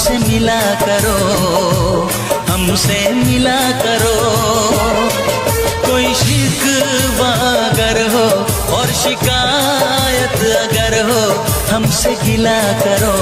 हमसे मिला करो, हमसे मिला करो। कोई शिकवा अगर हो और शिकायत अगर हो, हमसे गिला करो।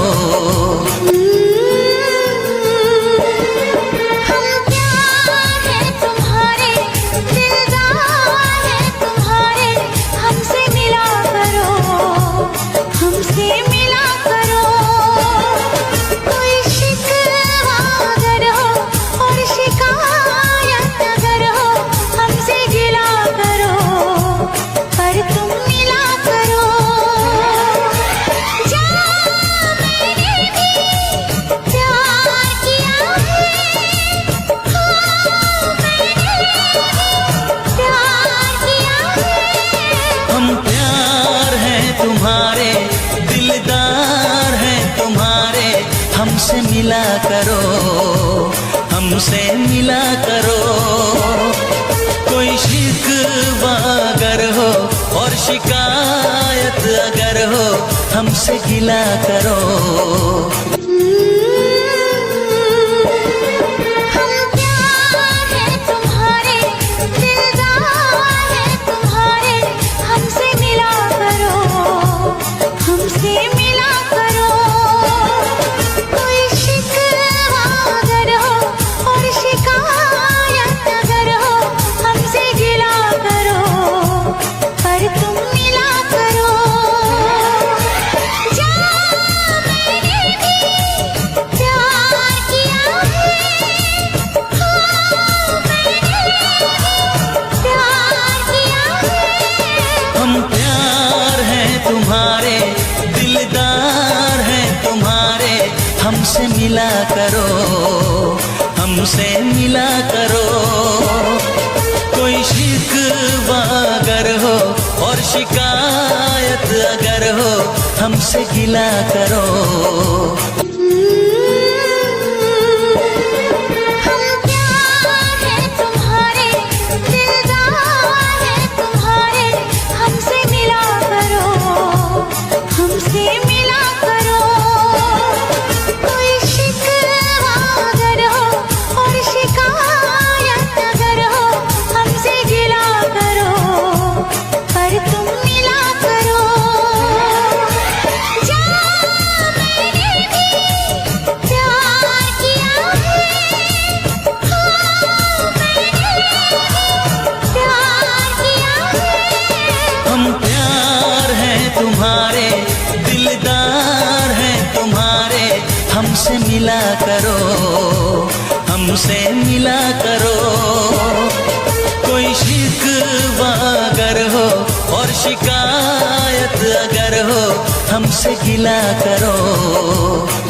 तुम्हारे दिलदार हैं तुम्हारे, हमसे मिला करो, हमसे मिला करो। कोई शिकवा अगर हो और शिकायत अगर हो, हमसे गिला करो। तुम्हारे दिलदार हैं तुम्हारे, हमसे मिला करो, हमसे मिला करो। कोई शिकवा अगर हो और शिकायत अगर हो, हमसे गिला करो। तुम्हारे दिलदार हैं तुम्हारे, हमसे मिला करो, हमसे मिला करो। कोई शिकवा अगर हो और शिकायत अगर हो, हमसे गिला करो।